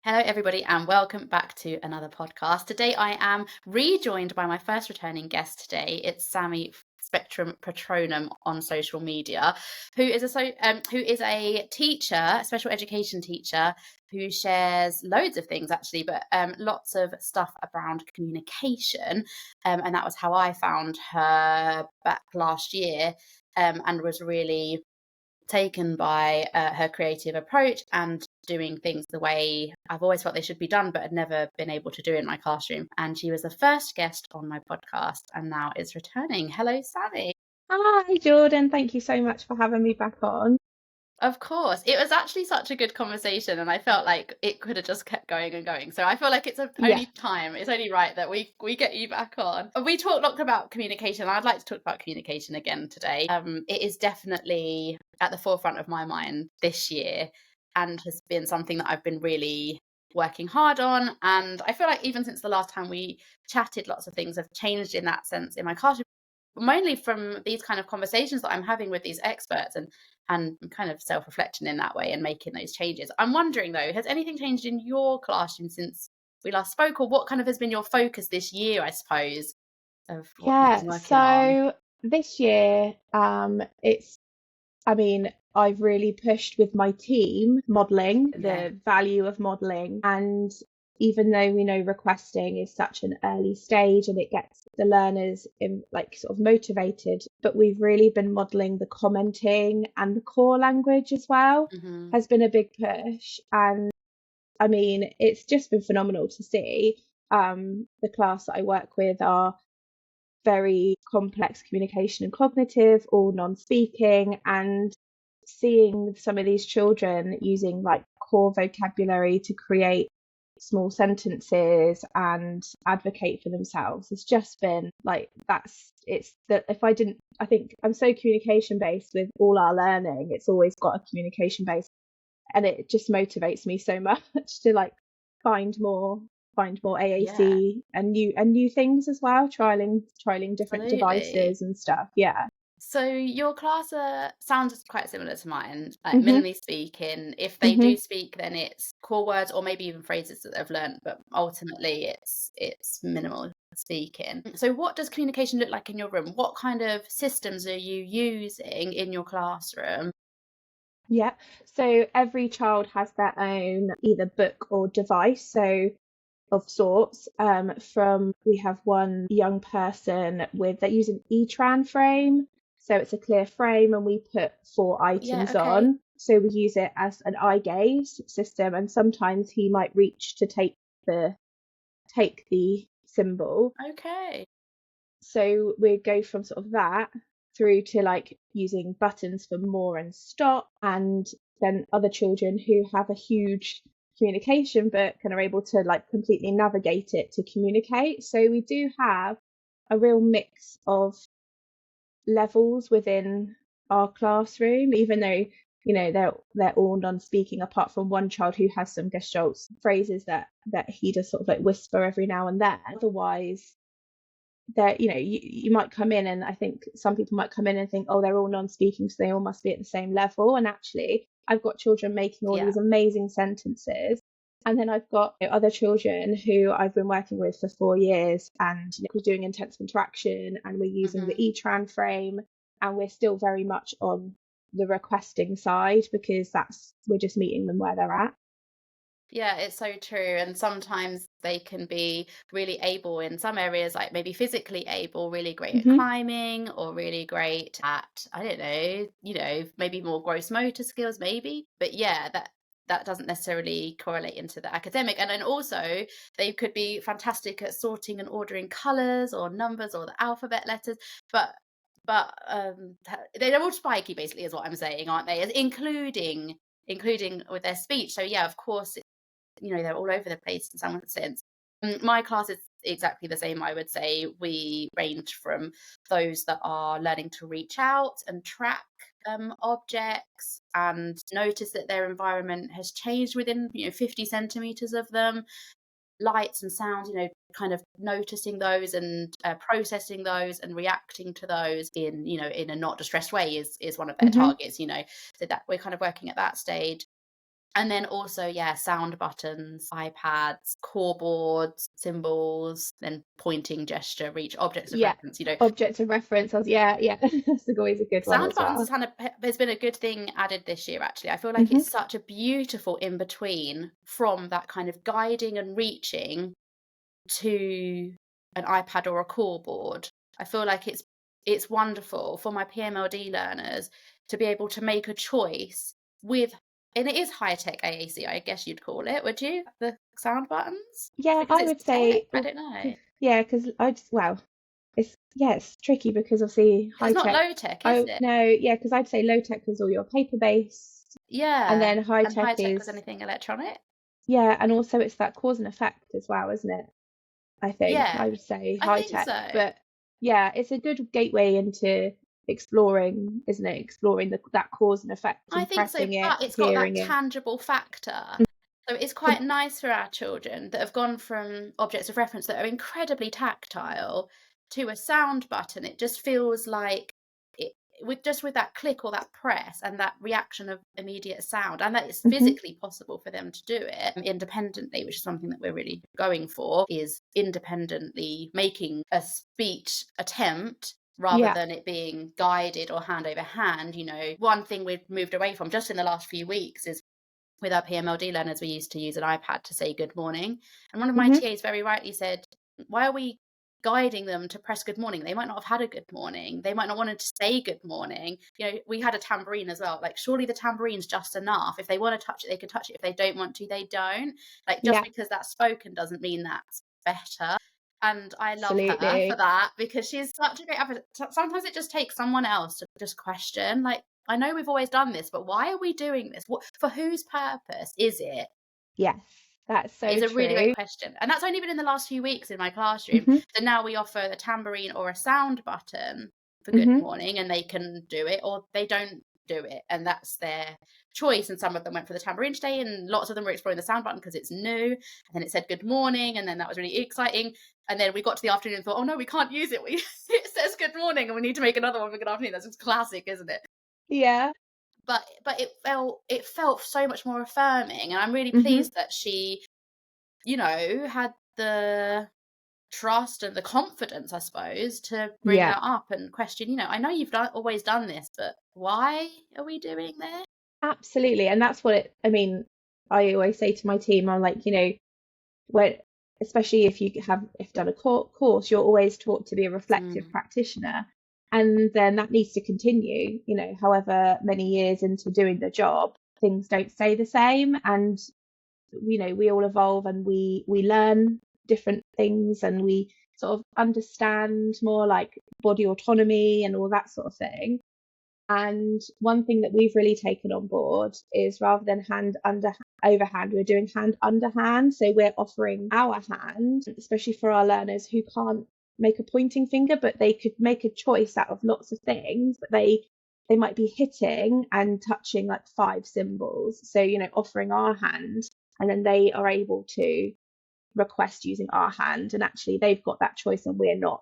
Hello, everybody, and welcome back to another podcast. Today, I am rejoined by my first returning guest today. It's Sammie Spectrum Patronum on social media, who is a teacher, a special education teacher, who shares loads of things actually, but lots of stuff around communication. And that was how I found her back last year, and was really taken by her creative approach and doing things the way I've always felt they should be done, but had never been able to do in my classroom. And she was the first guest on my podcast and now is returning. Hello, Sammie. Hi, Jordan. Thank you so much for having me back on. Of course. It was actually such a good conversation, and I felt like it could have just kept going and going. So I feel like Yeah, it's only right that we get you back on. We talked a lot about communication. I'd like to talk about communication again today. It is definitely at the forefront of my mind this year and has been something that I've been really working hard on. And I feel like even since the last time we chatted, lots of things have changed in that sense in my classroom, mainly from these kind of conversations that I'm having with these experts and kind of self-reflection in that way and making those changes. I'm wondering though, has anything changed in your classroom since we last spoke, or what kind of has been your focus this year, I suppose, of what you've yeah. been working on? So this year, I've really pushed with my team modeling, Yeah. the value of modeling. And even though we know requesting is such an early stage and it gets the learners in like sort of motivated, but we've really been modeling the commenting and the core language as well, Hmm. has been a big push. And it's just been phenomenal to see. The class that I work with are very complex communication and cognitive, all non-speaking, and seeing some of these children using like core vocabulary to create small sentences and advocate for themselves has just been like it's that if I didn't I think I'm so communication based with all our learning, it's always got a communication base, and it just motivates me so much to like find more find more Yeah, AAC and new things as well, trialing different absolutely. devices and stuff. Yeah. So your class sounds quite similar to mine, like Mhm. minimally speaking. If they do Mhm. speak, then it's core words or maybe even phrases that they've learned, but ultimately it's minimal speaking. So what does communication look like in your room? What kind of systems are you using in your classroom? Yeah. So every child has their own either book or device. So of sorts. From we have one young person with they use an e-tran frame, so it's a clear frame, and we put four Yeah, items okay. on. So we use it as an eye gaze system, and sometimes he might reach to take the symbol. Okay. So we go from sort of that through to like using buttons for more and stop, and then other children who have a huge communication book and are able to like completely navigate it to communicate. So we do have a real mix of levels within our classroom, even though they're all non-speaking apart from one child who has some gestalt phrases that he does sort of like whisper every now and then. Otherwise, that you might come in, and I think some people might come in and think, oh, they're all non-speaking, so they all must be at the same level. And actually, I've got children making all Yeah. these amazing sentences, and then I've got other children who I've been working with for 4 years, and we're doing intensive interaction, and we're using the Hmm. e-tran frame, and we're still very much on the requesting side because that's we're just meeting them where they're at. Yeah, it's so true. And sometimes they can be really able in some areas, like maybe physically able, really great at Hmm. climbing or really great at, I don't know, maybe more gross motor skills, maybe. But yeah, that doesn't necessarily correlate into the academic. And then also they could be fantastic at sorting and ordering colors or numbers or the alphabet letters, but they're all spiky basically is what I'm saying, aren't they? Including with their speech. So yeah, of course they're all over the place in some sense. My class is exactly the same, I would say. We range from those that are learning to reach out and track objects and notice that their environment has changed within 50 centimeters of them, lights and sounds, kind of noticing those and processing those and reacting to those in a not distressed way is one of their Hmm. targets. So that we're kind of working at that stage. And then also, yeah, sound buttons, iPads, core boards, symbols, then pointing, gesture, reach, objects of Yeah. reference, you know. Object of reference. Yeah, yeah. That's always a good one Sound as buttons well. has, has been a good thing added this year, actually. I feel like Hmm. it's such a beautiful in between from that kind of guiding and reaching to an iPad or a core board. I feel like it's wonderful for my PMLD learners to be able to make a choice with, and it is high tech AAC, I guess you'd call it, would you? The sound buttons? Yeah, Because I it's would tech, say, I well, don't know. yeah, because I just, well, it's tricky because obviously It's high not tech. low tech, is Oh it? no, yeah, because I'd say low tech is all your paper based, and Yeah. then high And tech high tech was is, anything electronic? yeah, and also it's that cause and effect as well, isn't it? I think Yeah, I would say I high think tech, so. but yeah, it's a good gateway into exploring, isn't it? Exploring that cause and effect I and think so, pressing it, but it's got that hearing it. tangible factor. So it's Com- quite nice for our children that have gone from objects of reference that are incredibly tactile to a sound button. It just feels like it, with that click or that press and that reaction of immediate sound, and that it's mhm. physically possible for them to do it independently, which is something that we're really going for, is independently making a speech attempt rather Yeah. than it being guided or hand over hand. You know, one thing we've moved away from just in the last few weeks is with our PMLD learners, we used to use an iPad to say good morning. And one of my Hmm. TAs very rightly said, why are we guiding them to press good morning? They might not have had a good morning. They might not want to say good morning. You know, we had a tambourine as well. Like, surely the tambourine's just enough. If they want to touch it, they can touch it. If they don't want to, they don't. Like, just Yeah, because that's spoken doesn't mean that's better. And I love her for absolutely. that because she's such a great advocate. Sometimes it just takes someone else to just question, like, I know we've always done this, but why are we doing this? What, for whose purpose is it? Yes, that's so It's a really great true. question. And that's only been in the last few weeks in my classroom. Hmm. So now we offer a tambourine or a sound button for good Hmm. morning, and they can do it or they don't do it. And that's their choice. And some of them went for the tambourine today, and lots of them were exploring the sound button because it's new. And then it said good morning, and then that was really exciting. And then we got to the afternoon and thought, oh no, we can't use it. It says good morning, and we need to make another one for good afternoon. That's just classic, isn't it? Yeah. But it felt so much more affirming, and I'm really Hmm. pleased that she, had the trust and the confidence, I suppose, to bring Yeah, that up and question, I know you've always done this, but why are we doing this? absolutely. And that's what I mean, I always say to my team, I'm like, when, especially if if done a course, you're always taught to be a reflective Mm, practitioner. And then that needs to continue, however many years into doing the job, things don't stay the same. And, we all evolve and we learn different things and we sort of understand more like body autonomy and all that sort of thing. And one thing that we've really taken on board is rather than hand under overhand, we're doing hand underhand. So we're offering our hand, especially for our learners who can't make a pointing finger, but they could make a choice out of lots of things, but they might be hitting and touching like 5 symbols. So, offering our hand, and then they are able to request using our hand. And actually they've got that choice and we're not,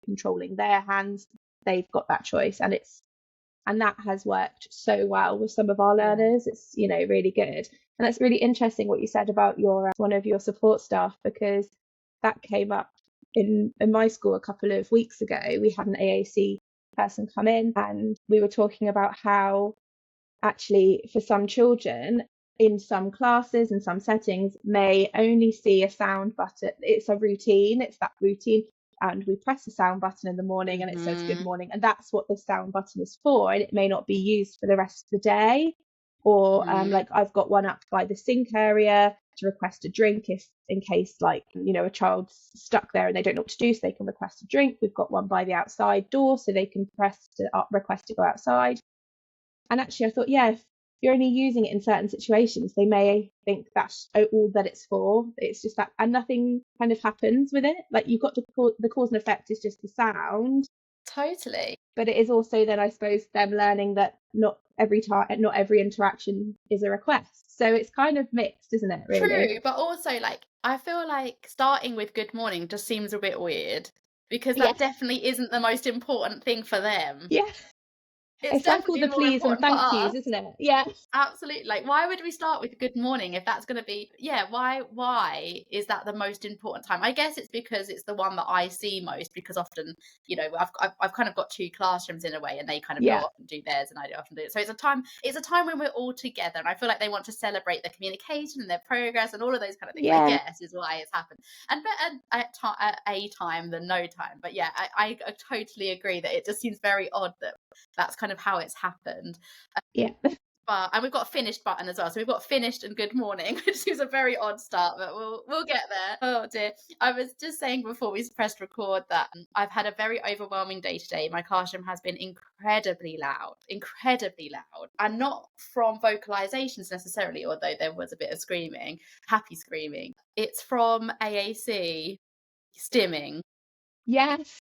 controlling their hands. They've got that choice. And that has worked so well with some of our yeah. learners. It's, really good. And that's really interesting what you said about your one of your support staff, because that came up in my school a couple of weeks ago. We had an AAC person come in and we were talking about how actually for some children in some classes and some settings may only see a sound button. It's a routine, it's that routine. And we press the sound button in the morning and it says good Hmm. morning. And that's what the sound button is for. And it may not be used for the rest of the day. Or Hmm. like I've got one up by the sink area to request a drink if in case like, a child's stuck there and they don't know what to do, so they can request a drink. We've got one by the outside door so they can press to request to go outside. And actually, I thought, yeah, if you're only using it in certain situations, they may think that's all that it's for. It's just that, and nothing kind of happens with it. Like you've got the cause and effect is just the sound, Totally. but it is also then, I suppose, them learning that not every time, not every interaction is a request. So it's kind of mixed, isn't it? Really? True, but also, like, I feel like starting with good morning just seems a bit weird because that Yes. definitely isn't the most important thing for them. Yeah. It's It's like all definitely the more please and important for thank yous, us. isn't it? Yeah. Absolutely. Like, why would we start with good morning if that's going to be, yeah, why is that the most important time? I guess it's because it's the one that I see most, because often, I've kind of got two classrooms in a way, and they kind of go Yeah. off and do theirs and I often do it. So it's a time when we're all together, and I feel like they want to celebrate their communication and their progress and all of those kind of things, I Yeah. guess, is why it's happened. And better at a time than no time. But yeah, I totally agree that it just seems very odd that that's kind of how it's happened. Yeah. And we've got a finished button as well. So we've got finished and good morning, which seems a very odd start, but we'll get there. Oh dear. I was just saying before we pressed record that I've had a very overwhelming day today. My classroom has been incredibly loud, and not from vocalizations necessarily, although there was a bit of screaming, happy screaming. It's from AAC stimming. Yes.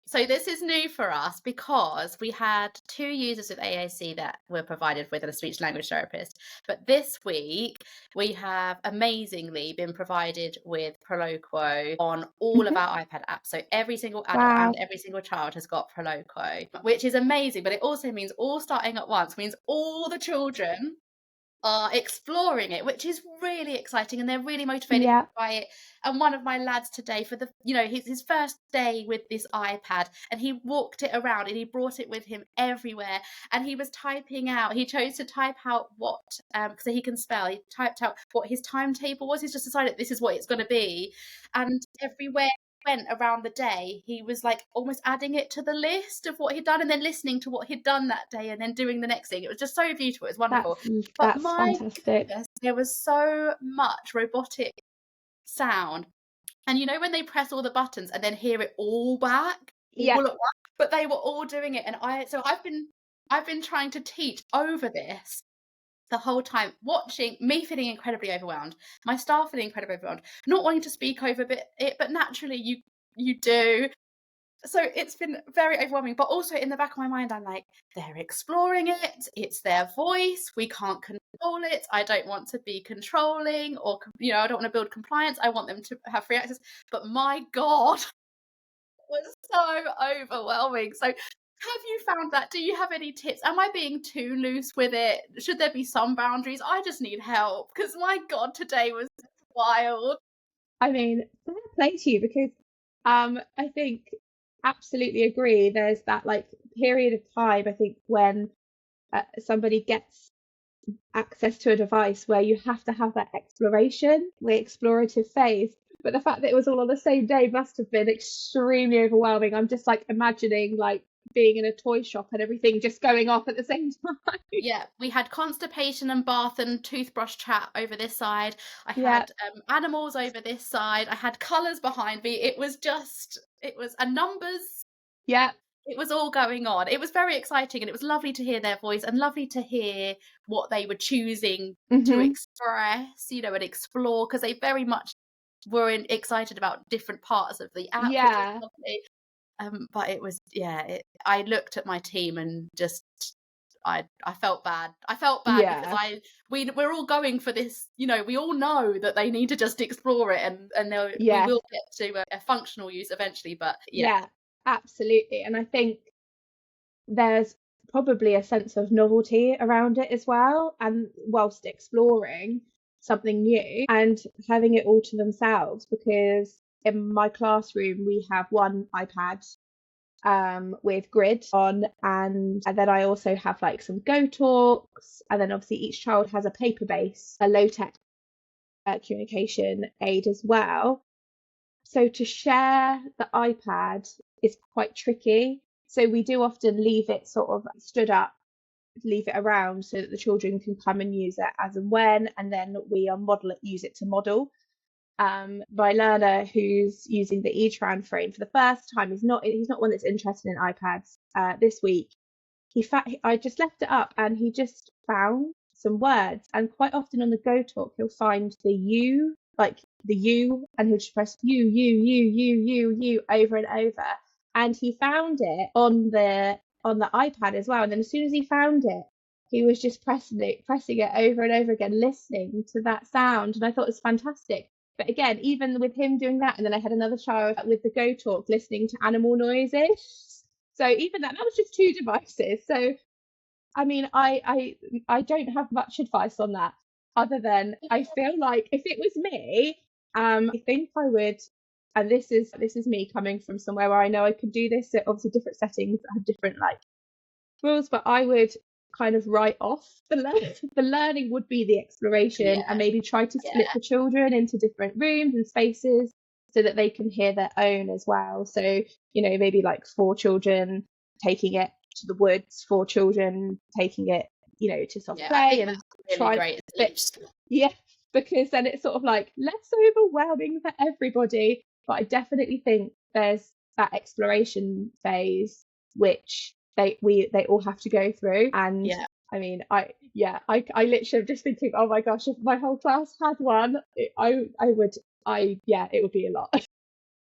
So this is new for us because we had 2 users of AAC that were provided with a speech language therapist. But this week we have amazingly been provided with Proloquo on all of Mhm. our iPad apps. So every single adult and Wow. every single child has got Proloquo, which is amazing. But it also means all starting at once, means all the children are exploring it, which is really exciting, and they're really motivated Yeah. by it. And one of my lads today, for the his first day with this iPad, and he walked it around and he brought it with him everywhere, and he was typing out, he chose to type out what so he can spell, he typed out what his timetable was. He's just decided this is what it's going to be, and everywhere went around the day, he was like almost adding it to the list of what he'd done, and then listening to what he'd done that day, and then doing the next thing. It was just so beautiful. It was wonderful. That's But that's my fantastic. goodness, there was so much robotic sound. And when they press all the buttons and then hear it all back, Yeah. all at once, but they were all doing it. And I've been trying to teach over this the whole time, watching me feeling incredibly overwhelmed, my staff feeling incredibly overwhelmed, not wanting to speak over it, but naturally you do. So it's been very overwhelming, but also in the back of my mind, I'm like, they're exploring it. It's their voice. We can't control it. I don't want to be controlling, or, I don't want to build compliance. I want them to have free access. But my God, it was so overwhelming. So have you found that? Do you have any tips? Am I being too loose with it? Should there be some boundaries? I just need help, because my God, today was wild. I mean, fair play to you, because I think absolutely agree. There's that like period of time, I think, when somebody gets access to a device where you have to have that exploration, the explorative phase. But the fact that it was all on the same day must have been extremely overwhelming. I'm just like imagining like being in a toy shop and everything just going off at the same time. Yeah, we had constipation and bath and toothbrush chat over this side. I Yeah. had animals over this side. I had colours behind me. And numbers. Yeah. It was all going on. It was very exciting, and it was lovely to hear their voice and lovely to hear what they were choosing to Hmm. express, and explore, because they very much were excited about different parts of the app, which was Yeah. lovely. But it was, I looked at my team and just, I felt bad. I felt bad because Yeah. we're all going for this, we all know that they need to just explore it, and we Yes. will get to a functional use eventually, but yeah. Yeah, absolutely. And I think there's probably a sense of novelty around it as well. And whilst exploring something new and having it all to themselves, because in my classroom we have one iPad with grid on, and then I also have like some Go Talks, and then obviously each child has a paper base, a low tech communication aid as well. So to share the iPad is quite tricky. So we do often leave it sort of stood up, leave it around so that the children can come and use it as and when, and then we use it to model. My learner who's using the eTran frame for the first time, he's not one that's interested in iPads. This week, I just left it up and he just found some words, and quite often on the Go Talk he'll find the U, like the U, and he'll just press U over and over, and he found it on the iPad as well. And then as soon as he found it, he was just pressing it over and over again, listening to that sound, and I thought it was fantastic. But again, even with him doing that, and then I had another child with the Go Talk listening to animal noises. So even that was just 2 devices. So I mean, I don't have much advice on that, other than I feel like if it was me, I think I would, and this is me coming from somewhere where I know I could do this. So obviously different settings have different like rules, but I would kind of write off the learning. The learning would be the exploration, and Yeah, maybe try to split yeah, the children into different rooms and spaces so that they can hear their own as well. So, maybe like 4 children taking it to the woods, 4 children taking it, to soft yeah. I play, think and that's really try, great. but yeah, because then it's sort of like less overwhelming for everybody. But I definitely think there's that exploration phase which they all have to go through. And Yeah. I mean, I literally am just thinking, oh my gosh, if my whole class had one, it would be a lot.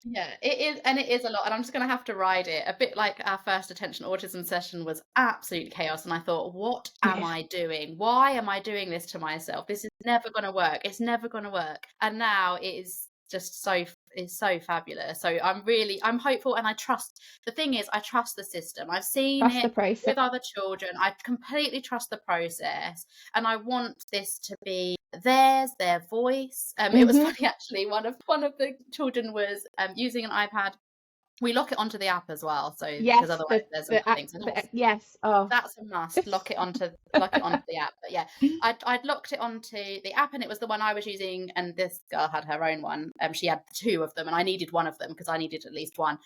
Yeah, it is, and it is a lot, and I'm just gonna have to ride it. A bit like our first attention autism session was absolute chaos, and I thought, "What am Yeah, I doing? Why am I doing this to myself? This is never gonna work. It's never gonna work." And now it is just is so fabulous. So I'm hopeful, and I trust. The thing is, I trust the system. I've seen trust the it process. with other children. I completely trust the process, and I want this to be their voice. It was Hmm. funny actually. One of the children was using an iPad. We lock it onto the app as well, so because Yes, otherwise there's some things. So yes. Oh, that's a must. Lock it onto the app. But yeah, I'd locked it onto the app, and it was the one I was using. And this girl had her own one. She had 2 of them, and I needed one of them because I needed at least one.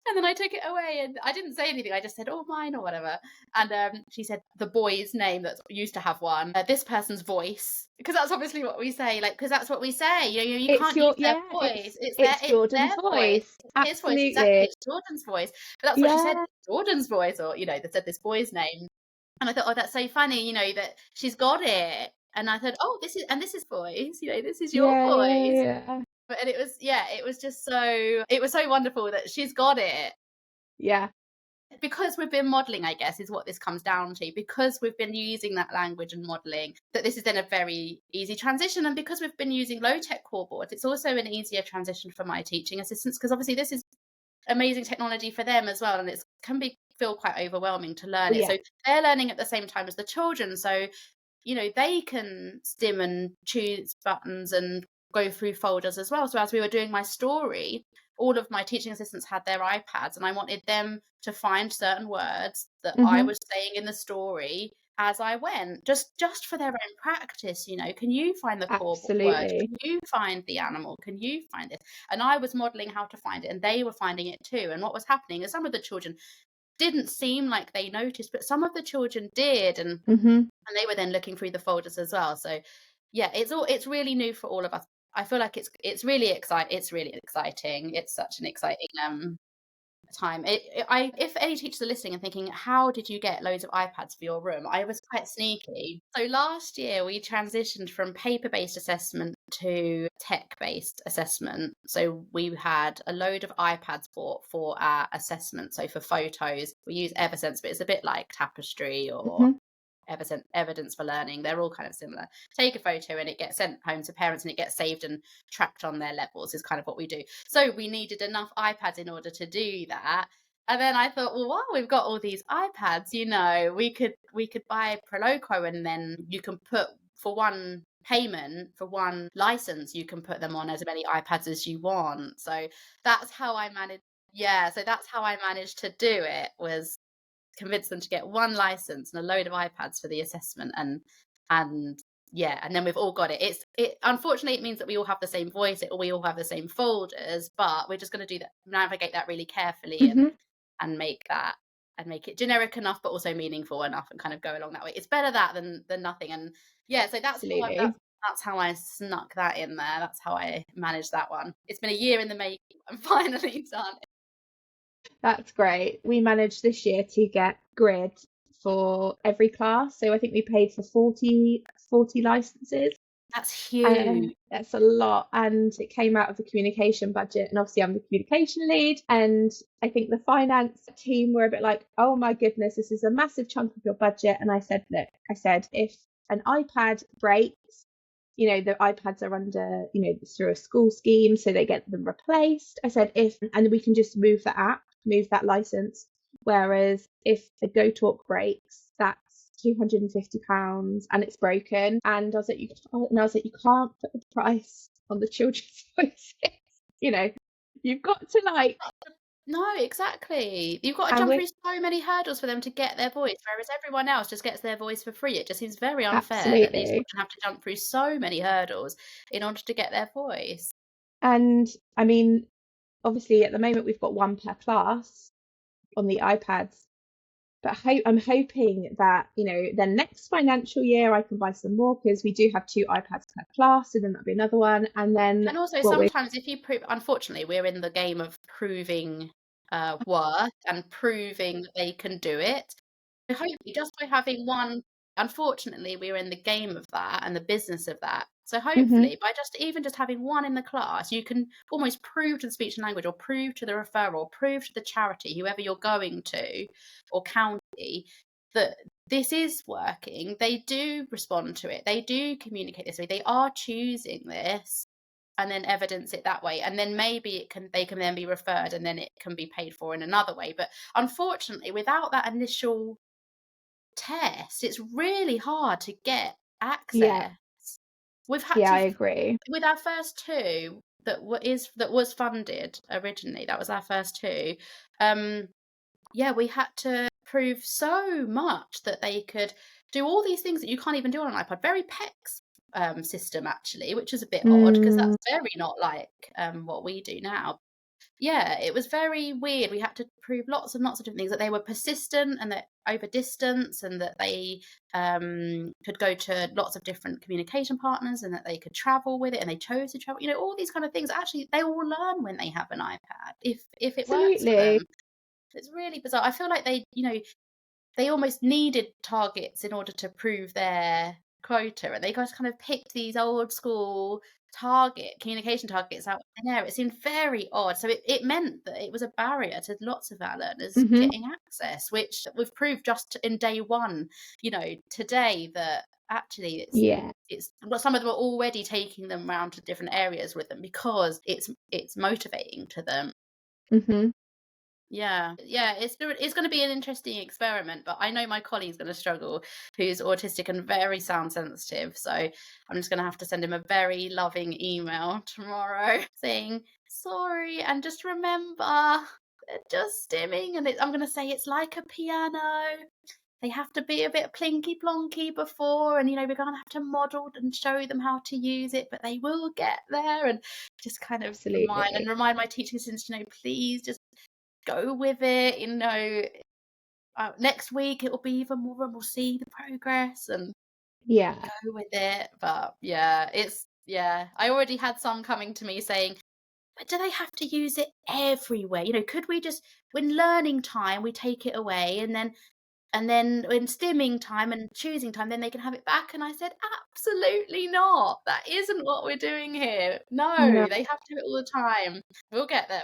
And then I took it away and I didn't say anything. I just said, "Oh, mine," or whatever. And she said the boy's name that used to have one, this person's voice, because that's obviously what we say, like, because that's what we say. You it's can't use your their yeah, voice. it's It's Jordan's their voice. voice. It's his voice. Exactly. Absolutely. It's Jordan's voice. But that's what she said, Yeah, Jordan's voice, or they said this boy's name. And I thought, oh, that's so funny, that she's got it. And I thought, oh, this is voice. This is your yeah, voice. yeah, And it was just it was so wonderful that she's got it, yeah. because we've been modeling, I guess, is what this comes down to. Because we've been using that language and modeling, that this is then a very easy transition. And because we've been using low tech core boards, it's also an easier transition for my teaching assistants, because obviously this is amazing technology for them as well, and it can feel quite overwhelming to learn it. Yeah. So they're learning at the same time as the children. So they can stim and choose buttons and go through folders as well. So as we were doing my story, all of my teaching assistants had their iPads, and I wanted them to find certain words that I Hmm. was saying in the story as I went, just for their own practice. Can you find the core word? Absolutely. Can you find the animal? Can you find it? And I was modeling how to find it, and they were finding it too. And what was happening is some of the children didn't seem like they noticed, but some of the children did, and Hmm. they were then looking through the folders as well. So yeah, it's really new for all of us. I feel like it's really exciting. It's such an exciting time. If any teachers are listening and thinking, how did you get loads of iPads for your room? I was quite sneaky. So last year we transitioned from paper-based assessment to tech-based assessment. So we had a load of iPads bought for our assessment. So for photos, we use Eversense, but it's a bit like Tapestry or Hmm. evidence for learning. They're all kind of similar. Take a photo and it gets sent home to parents, and it gets saved and tracked on their levels, is kind of what we do. So we needed enough iPads in order to do that. And then I thought, well, while we've got all these iPads, we could buy Proloquo, and then you can put, for one payment, for one license, you can put them on as many iPads as you want. So that's how I managed. Yeah, so that's how I managed to do it, was convince them to get one license and a load of iPads for the assessment, and yeah, and then we've all got it. It unfortunately, it means that we all have the same voice, we all have the same folders, but we're just going to do that, navigate that really carefully, and Hmm. and make that and make it generic enough but also meaningful enough, and kind of go along that way. It's better that than nothing. And yeah, so Absolutely. that's how I snuck that in there. That's how I managed that one. It's been a year in the making. I'm finally done. That's great. We managed this year to get grid for every class. So I think we paid for 40 licenses. That's huge. That's a lot. And it came out of the communication budget. And obviously, I'm the communication lead. And I think the finance team were a bit like, oh my goodness, this is a massive chunk of your budget. And I said, look, if an iPad breaks, the iPads are under, through a school scheme, so they get them replaced. I said, and we can just move that license, Whereas if the Go Talk breaks, that's £250 and it's broken. And I was like, you can't put the price on the children's voices. You've got to No, exactly. You've got to and jump we're through so many hurdles for them to get their voice, whereas everyone else just gets their voice for free. It just seems very unfair that these absolutely. children have to jump through so many hurdles in order to get their voice. And I mean, obviously at the moment we've got one per class on the iPads, but I'm hoping that, then next financial year I can buy some more because we do have 2 iPads per class, and then that'll be another one. And then And also what we're sometimes if you prove, unfortunately, we're in the game of proving worth and proving that they can do it. So hopefully, just by having one, unfortunately, we're in the game of that and the business of that. So Mhm. hopefully, by just having one in the class, you can almost prove to the speech and language, or prove to the referral, prove to the charity, whoever you're going to, or county, that this is working. They do respond to it. They do communicate this way. They are choosing this, and then evidence it that way, and then maybe they can then be referred, and then it can be paid for in another way. But unfortunately, without that initial test, it's really hard to get Yeah, access. We've had yeah, I to, agree. with our first two that was funded originally, that was our first two. Yeah, we had to prove so much that they could do all these things that you can't even do on an iPad. Very PECS system, actually, which is a bit odd because Mm, that's very not like what we do now. Yeah, it was very weird. We had to prove lots and lots of different things, that they were persistent and that over distance, and that they could go to lots of different communication partners, and that they could travel with it, and they chose to travel. All these kind of things. Actually, they will learn when they have an iPad if it works for absolutely. them. It's really bizarre. I feel like they almost needed targets in order to prove their quota, and they just kind of picked these old school communication targets out of thin air. It seemed very odd. So it meant that it was a barrier to lots of our learners Mhm. getting access, which we've proved just in day one, today, that actually Yeah. well, some of them are already taking them around to different areas with them because it's motivating to them. Mhm. Yeah, yeah, it's going to be an interesting experiment, but I know my colleague's going to struggle, who's autistic and very sound sensitive. So I'm just going to have to send him a very loving email tomorrow saying sorry, and just remember they're just stimming, and I'm going to say it's like a piano. They have to be a bit plinky plonky before, and we're going to have to model and show them how to use it, but they will get there. And just kind of Absolutely. remind my teaching assistants, please just go with it. Next week it'll be even more, and we'll see the progress and Yeah. go with it. But yeah, I already had some coming to me saying, but do they have to use it everywhere? Could we just, when learning time, we take it away, and then in stimming time and choosing time, then they can have it back? And I said, absolutely not. That isn't what we're doing here. No, No, they have to do it all the time. We'll get there,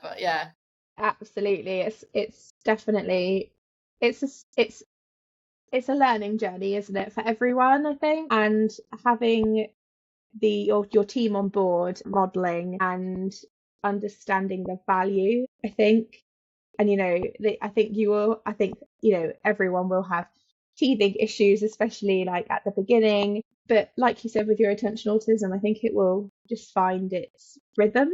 but yeah. absolutely. It's definitely it's a, s- it's a learning journey, isn't it, for everyone, I think. And having your team on board, modeling and understanding the value, I think. And I think everyone will have teething issues, especially like at the beginning. But like you said, with your attention autism, I think it will just find its rhythm.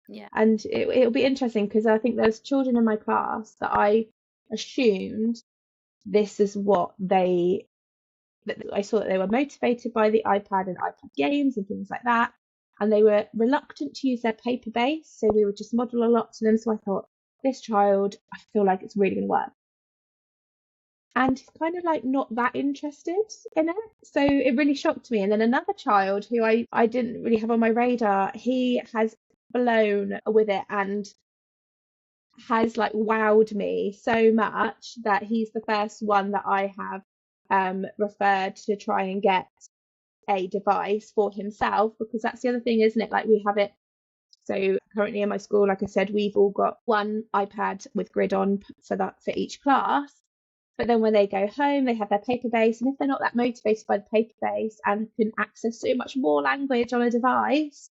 Yeah. And it'll be interesting because I think there's children in my class that I assumed this is what that I saw that they were motivated by the iPad and iPad games and things like that. And they were reluctant to use their paper base. So we would just model a lot to them. So I thought, this child, I feel like it's really going to work. And he's kind of like not that interested in it. So it really shocked me. And then another child who I didn't really have on my radar, he has blown with it and has like wowed me so much that he's the first one that I have referred to try and get a device for himself, because that's the other thing, isn't it? Like we have it. So currently in my school, like I said, we've all got one iPad with grid on for each class. But then when they go home, they have their paper base. And if they're not that motivated by the paper base and can access so much more language on a device,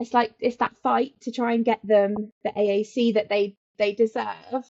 it's that fight to try and get them the AAC that they they deserve.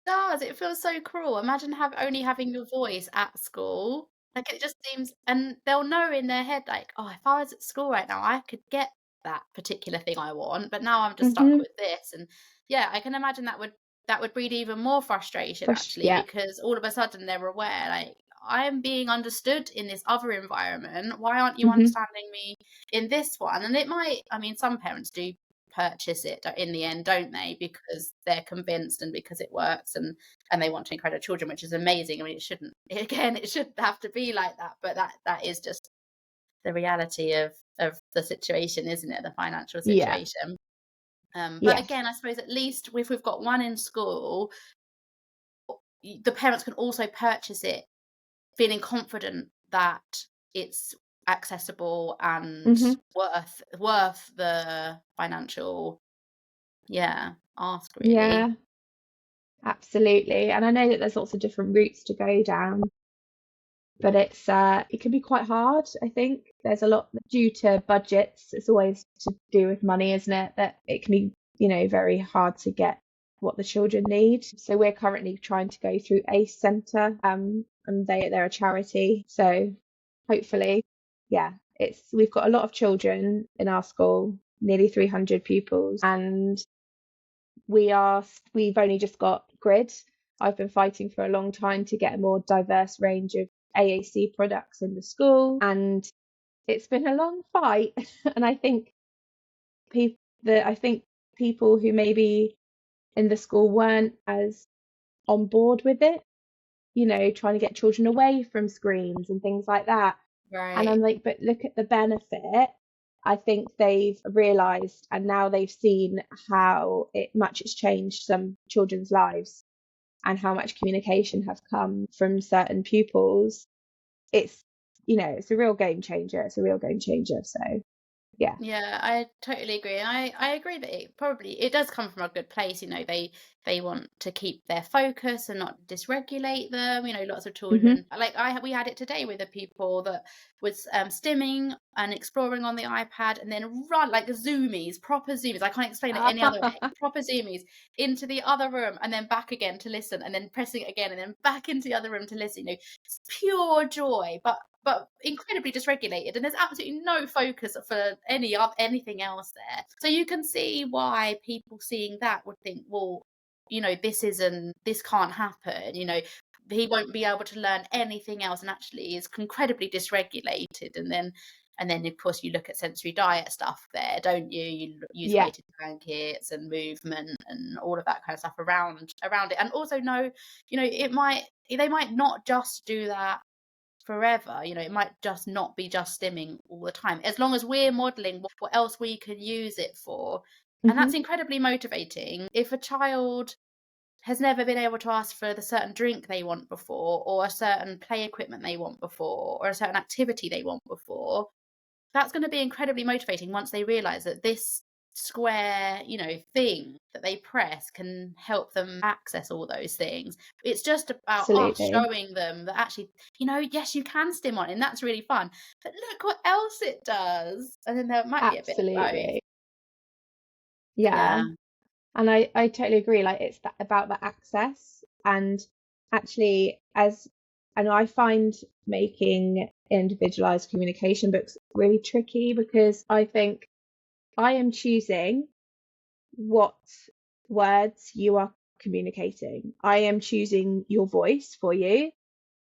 Does. It feels so cruel. Imagine only having your voice at school. Like, it just seems, and they'll know in their head, like, "Oh, if I was at school right now, I could get that particular thing I want, but now I'm just stuck Hmm. with this." And yeah, I can imagine that would breed even more frustration actually, Yeah. because all of a sudden they're aware, like, "I am being understood in this other environment. Why aren't you Hmm. understanding me in this one?" And it might, I mean, some parents do purchase it in the end, don't they? Because they're convinced and because it works, and they want to encourage children, which is amazing. I mean, it shouldn't again, it shouldn't have to be like that, but that is just the reality of the situation, isn't it? The financial Yeah. situation. But Yes. again, I suppose at least if we've got one in school, the parents can also purchase it feeling confident that it's accessible and Hmm. worth the financial, yeah, ask really. Yeah, absolutely. And I know that there's lots of different routes to go down, but it can be quite hard. I think there's a lot due to budgets. It's always to do with money, isn't it? That it can be, very hard to get what the children need. So we're currently trying to go through ACE Centre, and they're a charity. So hopefully, yeah, it's we've got a lot of children in our school, nearly 300 pupils, and we've only just got grid. I've been fighting for a long time to get a more diverse range of AAC products in the school, and it's been a long fight. And I think people I think people who maybe in the school weren't as on board with it, trying to get children away from screens and things like that. And I'm Right. like, but look at the benefit. I think they've realised and now they've seen how much it's changed some children's lives and how much communication has come from certain pupils. It's, it's a real game changer. It's a real game changer. So, yeah. Yeah, I totally agree. And I agree that it does come from a good place. They want to keep their focus and not dysregulate them. Lots of Hmm. children, like we had it today with a pupil that was stimming and exploring on the iPad, and then run like zoomies, proper zoomies. I can't explain it any other way. Proper zoomies into the other room and then back again to listen, and then pressing it again and then back into the other room to listen. It's pure joy, but incredibly dysregulated, and there's absolutely no focus for anything else there. So you can see why people seeing that would think, well, this can't happen. He won't be able to learn anything else, and actually is incredibly dysregulated. And then of course you look at sensory diet stuff there, don't you? You use Yeah, weighted blankets and movement and all of that kind of stuff around it. And also know, they might not just do that forever. It might just not be just stimming all the time, as long as we're modeling what else we can use it for. And hmm, that's incredibly motivating. If a child has never been able to ask for the certain drink they want before, or a certain play equipment they want before, or a certain activity they want before, that's going to be incredibly motivating once they realize that this square, thing that they press can help them access all those things. It's just about us absolutely. showing them that actually, yes, you can stim on it, and that's really fun. But look what else it does. And then there might be a bit of both. Absolutely. Yeah. Yeah. And I totally agree. Like it's about the access and actually and I find making individualized communication books really tricky because I think I am choosing what words you are communicating. I am choosing your voice for you.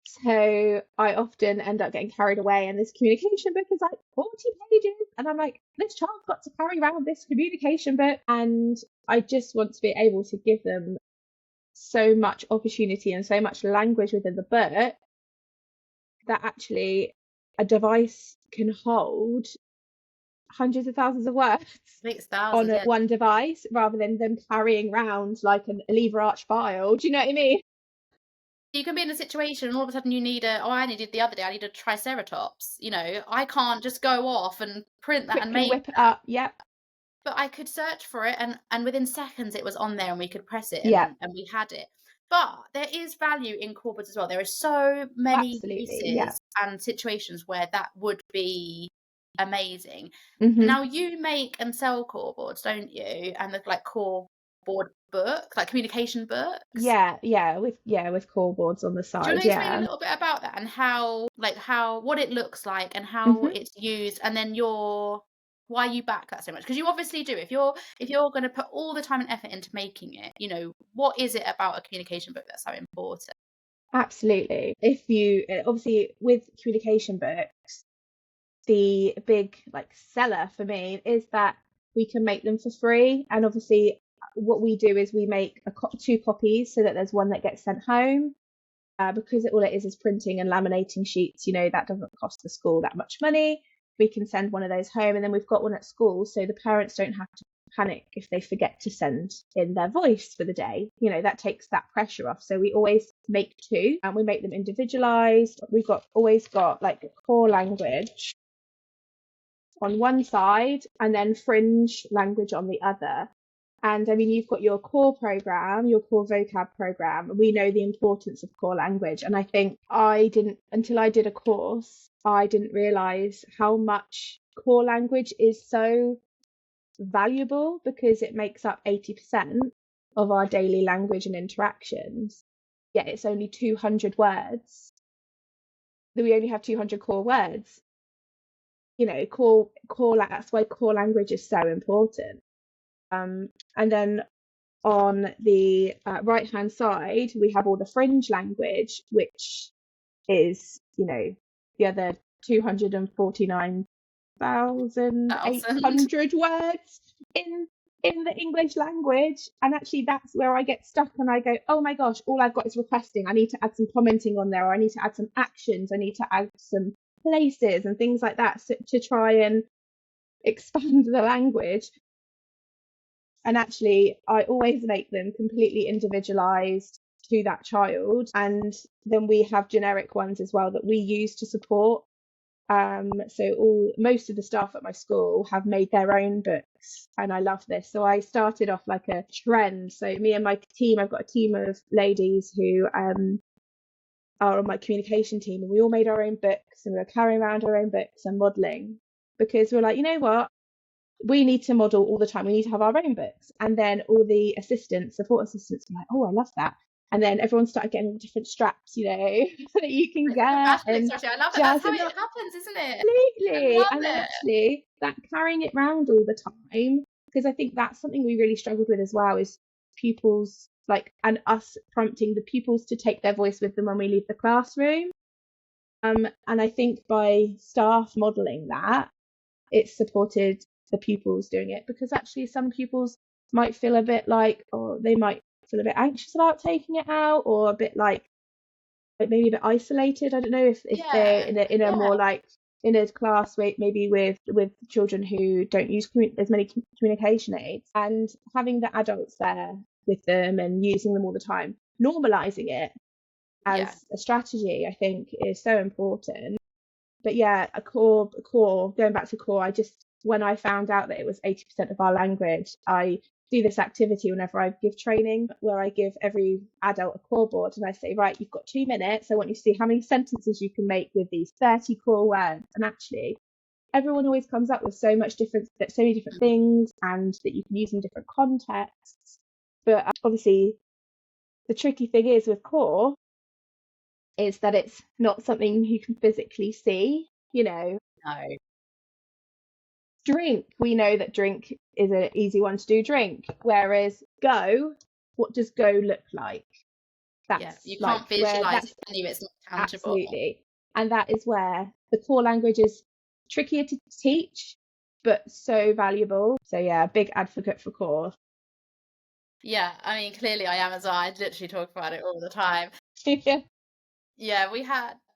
So I often end up getting carried away, and this communication book is like 40 pages. And I'm like, this child's got to carry around this communication book. And I just want to be able to give them so much opportunity and so much language within the book that actually a device can hold hundreds of thousands of words Makes on thousands, yeah. one device rather than them carrying around like a lever arch file. Do you know what I mean? You can be in a situation and all of a sudden you need I needed the other day, I need a triceratops. I can't just go off and print that and Quickly make whip it that. up. Yep. But I could search for it, and within seconds it was on there, and we could press it, Yep. and we had it. But there is value in corporates as well. There are so many Absolutely. Yep. uses and situations where that would be amazing. Hmm. Now you make and sell core boards, don't you? And the like core board book, like communication books. With core boards on the Do you side. want to explain a Yeah. little bit about that and how what it looks like and how Hmm. it's used, and then why you back that so much? Because you obviously do. If you're going to put all the time and effort into making it, what is it about a communication book that's so important? Absolutely. If you obviously with communication books, the big like seller for me is that we can make them for free, and obviously what we do is we make two copies so that there's one that gets sent home, because all it is printing and laminating sheets. That doesn't cost the school that much money. We can send one of those home, and then we've got one at school so the parents don't have to panic if they forget to send in their voice for the day. That takes that pressure off. So we always make two, and we make them individualized. We've always got like a core language on one side and then fringe language on the other. And I mean, you've got your core program, your core vocab program. We know the importance of core language. And I think until I did a course, I didn't realize how much core language is so valuable, because it makes up 80% of our daily language and interactions. Yet it's only 200 words. We only have 200 core words. That's why core language is so important. And then on the right hand side, we have all the fringe language, which is, the other 1,000. 249,800 words in the English language. And actually, that's where I get stuck and I go, oh my gosh, all I've got is requesting. I need to add some commenting on there, or I need to add some actions. I need to add some places and things like that, so, to try and expand the language. And actually, I always make them completely individualized to that child. And then we have generic ones as well that we use to support. So most of the staff at my school have made their own books, and I love this. So I started off like a trend. So me and my team, I've got a team of ladies who are on my communication team, and we all made our own books, and we were carrying around our own books and modeling, because we're like, you know what? We need to model all the time. We need to have our own books. And then all the support assistants were like, oh, I love that. And then everyone started getting different straps, that you can It's like a get fashion and expression. I love it. That's how jazzing it up happens, isn't it? I completely. love And then it. actually that carrying it around all the time, because I think that's something we really struggled with as well, is pupils, like, and us prompting the pupils to take their voice with them when we leave the classroom. And I think by staff modelling that, it's supported the pupils doing it, because actually some pupils might feel a bit like, or they might feel a bit anxious about taking it out, or a bit like maybe a bit isolated. I don't know if they're Yeah. in a Yeah. more like in a class maybe with children who don't use as many communication aids, and having the adults there with them and using them all the time, normalizing it Yeah. as a strategy, I think is so important. But yeah, a core, going back to core, when I found out that it was 80% of our language, I do this activity whenever I give training, where I give every adult a core board, and I say, right, you've got 2 minutes. I want you to see how many sentences you can make with these 30 core words. And actually, everyone always comes up with so many different things, and that you can use in different contexts. But obviously, the tricky thing is with core is that it's not something you can physically see. No. Drink, we know that drink is an easy one to do, drink. Whereas go, what does go look like? Yeah. That's You like can't where visualize that's it, can you? It's not tangible. absolutely, and that is where the core language is trickier to teach, but so valuable. So yeah, big advocate for core. Yeah. I mean, clearly I am as well. I literally talk about it all the time. Yeah.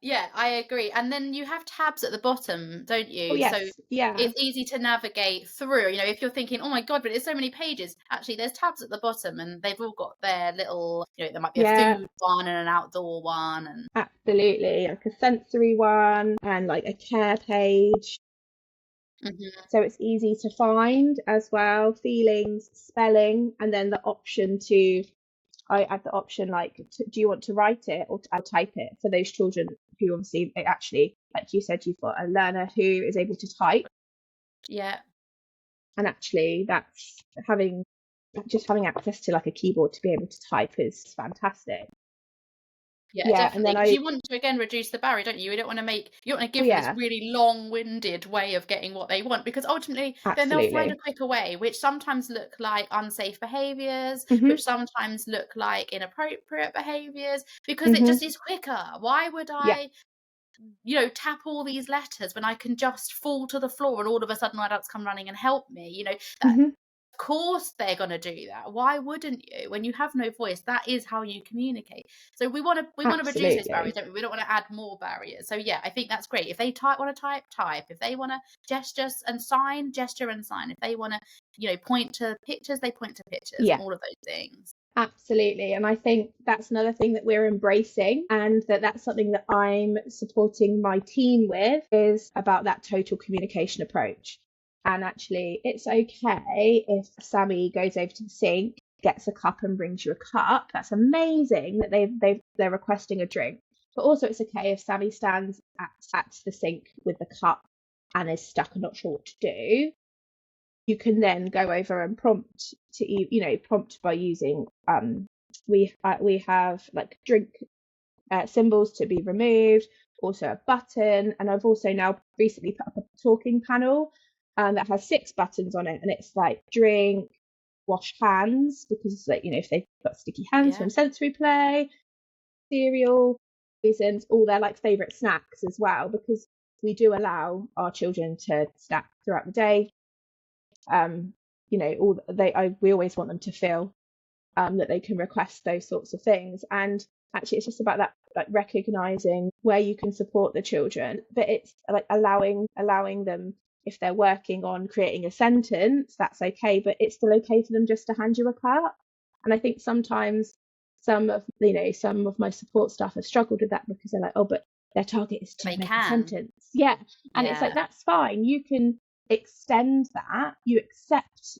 Yeah, I agree. And then you have tabs at the bottom, don't Oh you? So yes, yeah, it's easy to navigate through. If you're thinking, oh my God, but it's so many pages, actually there's tabs at the bottom and they've all got their little, there might be a yeah, food one and an outdoor one. And absolutely, like a sensory one and like a care page. Mhm. So it's easy to find as well, feelings, spelling, and then the option I add the option like, do you want to write it, or I'll type it for those children who obviously actually, like you said, you've got a learner who is able to type. Yeah. And actually that's having just having access to like a keyboard to be able to type is fantastic. Yeah, Yeah, and definitely, then because you want to, again, reduce the barrier, don't you? You don't wanna give them this yeah, really long-winded way of getting what they want, because ultimately then they'll find a absolutely. quicker way, which sometimes look like unsafe behaviors, Mhm, which sometimes look like inappropriate behaviors, because it mhm, just is quicker. Why would yeah, I, tap all these letters when I can just fall to the floor and all of a sudden adults come running and help me? That mhm, of course they're gonna do that. Why wouldn't you? When you have no voice, that is how you communicate. So we wanna reduce those barriers, absolutely. don't we? We don't wanna add more barriers. So yeah, I think that's great. If they wanna type, type. If they wanna gesture and sign. If they wanna, point to pictures, they point to pictures and Yeah, all of those things. absolutely. And I think that's another thing that we're embracing, and that's something that I'm supporting my team with, is about that total communication approach. And actually, it's okay if Sammy goes over to the sink, gets a cup and brings you a cup. That's amazing that they're requesting a drink. But also it's okay if Sammy stands at the sink with the cup and is stuck and not sure what to do. You can then go over and prompt by using we have like drink symbols to be removed, also a button, and I've also now recently put up a talking panel that has 6 buttons on it, and it's like drink, wash hands, because like if they've got sticky hands Yeah. from sensory play, cereal, reasons, all their like favorite snacks as well, because we do allow our children to snack throughout the day. um we always want them to feel that they can request those sorts of things. And actually it's just about that, like recognizing where you can support the children, but it's like allowing them, if they're working on creating a sentence, that's okay, but it's still okay for them just to hand you a cup. And I think sometimes some of my support staff have struggled with that, because they're like, oh, but their target is to They make a can. sentence. Yeah. And it's like, Yeah. that's fine, you can extend that, you accept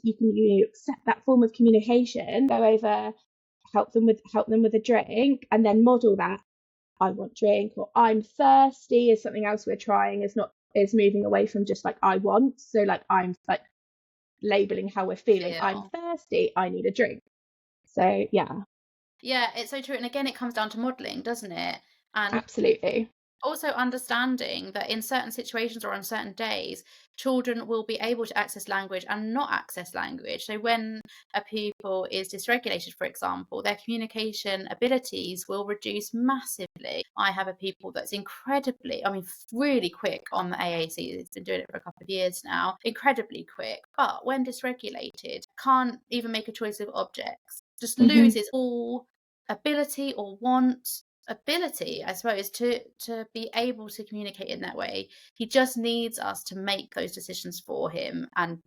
that form of communication, go over, help them with a drink, and then model that. I want drink, or I'm thirsty is something else we're trying, is moving away from just like I want, so like I'm like labeling how we're feeling. I'm Feel. thirsty, I need a drink. So yeah, Yeah, it's so true, and again, it comes down to modeling, doesn't it? And absolutely. also understanding that in certain situations or on certain days, children will be able to access language and not access language. So when a pupil is dysregulated, for example, their communication abilities will reduce massively. I have a pupil that's incredibly, I mean, really quick on the AAC. It's been doing it for a couple of years now, incredibly quick. But when dysregulated, can't even make a choice of objects, just Hmm. loses all ability or want ability, I suppose, to be able to communicate in that way. He just needs us to make those decisions for him, and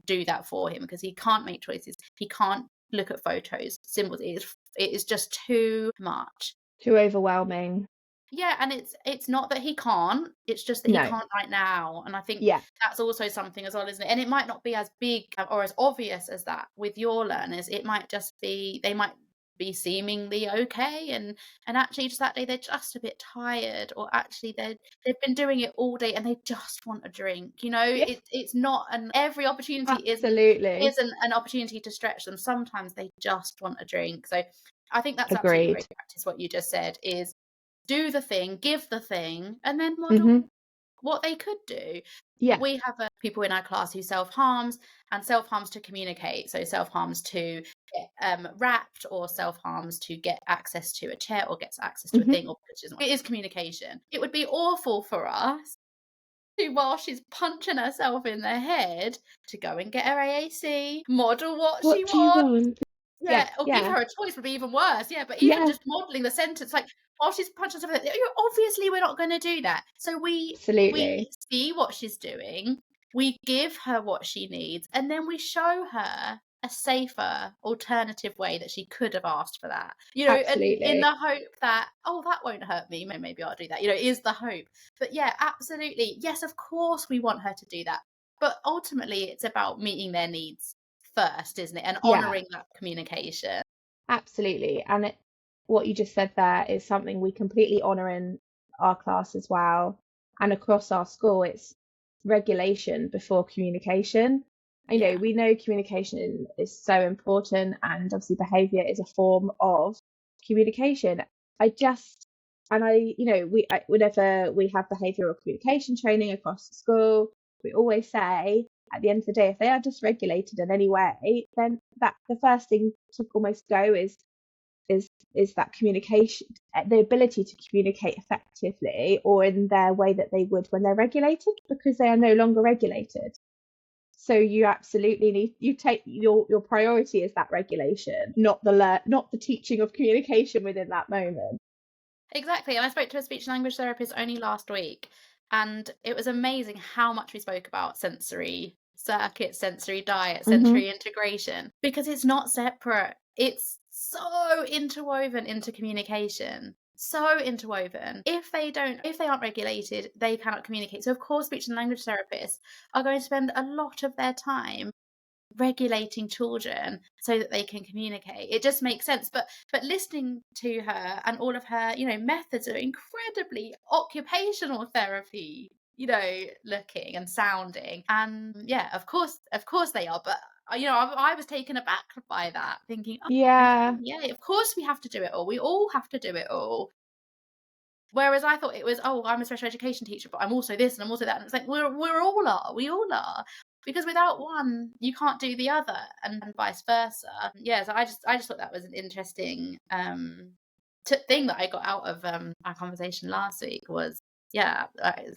do that for him, because he can't make choices. He can't look at photos, symbols. It is just too much. Too overwhelming. Yeah, and it's not that he can't, it's just that he No. can't right now, and I think Yeah. that's also something as well, isn't it? And it might not be as big or as obvious as that with your learners. It might just be they might be seemingly okay, and actually just that day they're just a bit tired, or actually they've been doing it all day and they just want a drink. Yes, It's not, and every opportunity absolutely. isn't an opportunity to stretch them. Sometimes they just want a drink. So I think that's absolutely Agreed. great practice. What you just said is do the thing, give the thing, and then Hmm. model what they could do. Yeah. We have people in our class who self-harms, and self-harms to communicate. So self-harms to get wrapped, or self-harms to get access to a chair, or gets access to a Hmm. thing, or it is communication. It would be awful for us to, while she's punching herself in the head, to go and get her AAC, model what she What do you wants. want? Yeah, Yeah, or give yeah, her a choice would be even worse. Yeah, but even yeah, just modeling the sentence, like, while she's punching herself, obviously we're not gonna do that. So we absolutely. see what she's doing, we give her what she needs, and then we show her a safer alternative way that she could have asked for that. And in Absolutely. the hope that, "Oh, that won't hurt me, maybe I'll do that," is the hope. But yeah, absolutely. Yes, of course we want her to do that. But ultimately it's about meeting their needs first, isn't it? And Yeah, honouring that communication. absolutely. And what you just said there is something we completely honour in our class as well. And across our school, it's regulation before communication. Yeah. We know communication is so important, and obviously behavior is a form of communication. I just, and I, whenever we have behavioral communication training across the school, we always say at the end of the day, if they are dysregulated in any way, then that the first thing to almost go is that communication, the ability to communicate effectively or in their way that they would when they're regulated, because they are no longer regulated. So you absolutely need, you take your priority is that regulation, not the teaching of communication within that moment. Exactly. And I spoke to a speech and language therapist only last week, and it was amazing how much we spoke about sensory circuits, sensory diet, Hmm. sensory integration, because it's not separate. It's so interwoven into communication. So interwoven. If they aren't regulated, they cannot communicate. So of course speech and language therapists are going to spend a lot of their time regulating children so that they can communicate. It just makes sense. But listening to her and all of her, methods are incredibly occupational therapy, looking and sounding. And yeah, of course they are. But I was taken aback by that, thinking, oh, Yeah, okay, yeah, of course we have to do it all. We all have to do it all. Whereas I thought it was, oh, I'm a special education teacher, but I'm also this and I'm also that. And it's like, we all are. Because without one, you can't do the other, and vice versa. Yeah, so I just thought that was an interesting thing that I got out of our conversation last week was, yeah,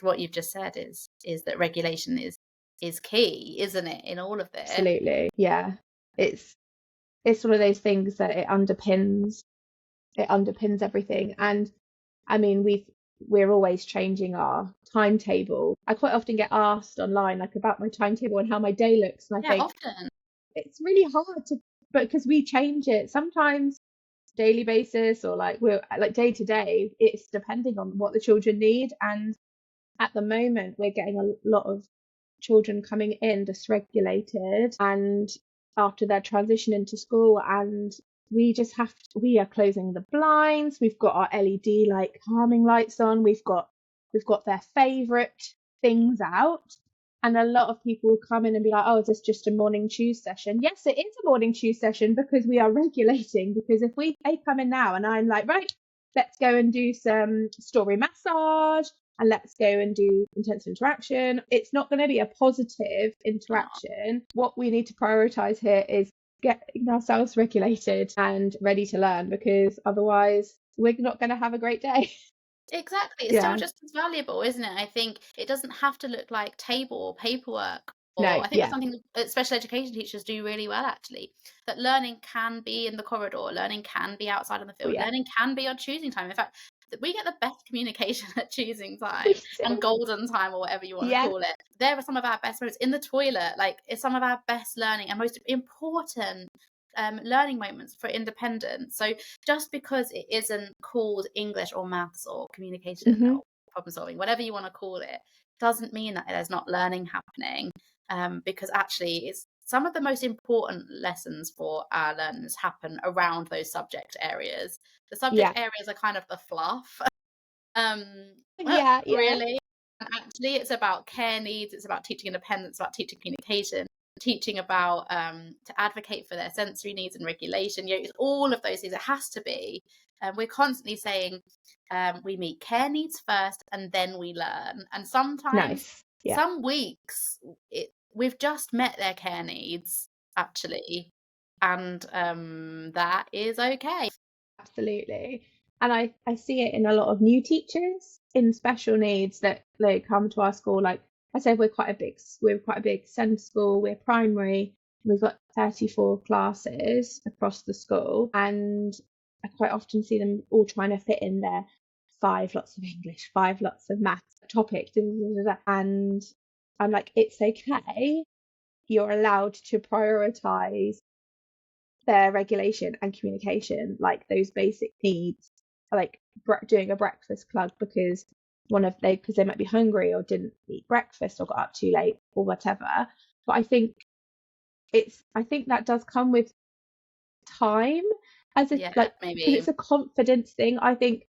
what you've just said is that regulation is key, isn't it, in all of this? absolutely. Yeah. It's one of those things that it underpins everything. And I mean, we're always changing our timetable. I quite often get asked online like about my timetable and how my day looks, and I Yeah, think often. it's really hard to, but because we change it sometimes daily basis, or like we're like day to day, it's depending on what the children need. And at the moment we're getting a lot of children coming in dysregulated and after their transition into school, and we are closing the blinds, we've got our LED like calming lights on, we've got their favorite things out. And a lot of people will come in and be like, oh, is this just a morning choose session? Yes, it is a morning choose session, because we are regulating. Because if they come in now and I'm like, right, let's go and do some story massage and let's go and do intensive interaction, it's not going to be a positive Oh, interaction. What we need to prioritize here is getting ourselves regulated and ready to learn, because otherwise we're not going to have a great day. exactly. It's still Yeah. just as valuable, isn't it? I think it doesn't have to look like table or paperwork. No. Or I think that's Yeah. something that special education teachers do really well, actually. That learning can be in the corridor, learning can be outside on the Oh field, yeah. learning can be on choosing time. In fact, we get the best communication at choosing We time and do. golden time, or whatever you want to Yeah. call it. There are some of our best moments in the toilet. Like, it's some of our best learning and most important learning moments for independence. So just because it isn't called English or maths or communication Hmm. or problem solving, whatever you want to call it, doesn't mean that there's not learning happening. Because actually, it's some of the most important lessons for our learners happen around those subject areas. The subject Yeah. areas are kind of the fluff, um, Yeah. Yeah. really. And actually, it's about care needs, it's about teaching independence, about teaching communication, teaching about to advocate for their sensory needs and regulation. It's all of those things. It has to be. We're constantly saying we meet care needs first and then we learn. And sometimes, Nice. Yeah. some weeks, we've just met their care needs, actually. And that is okay. Absolutely. And I see it in a lot of new teachers in special needs that they come to our school. Like I said, we're quite a big SEND school, we're primary, we've got 34 classes across the school, and I quite often see them all trying to fit in their 5 lots of English, 5 lots of maths topic, da, da, da, da. And I'm like, it's okay. You're allowed to prioritize their regulation and communication, like those basic needs, like doing a breakfast club because because they might be hungry or didn't eat breakfast or got up too late or whatever. But I think that does come with time, as if Yeah, like, because maybe. it's a confidence thing. I think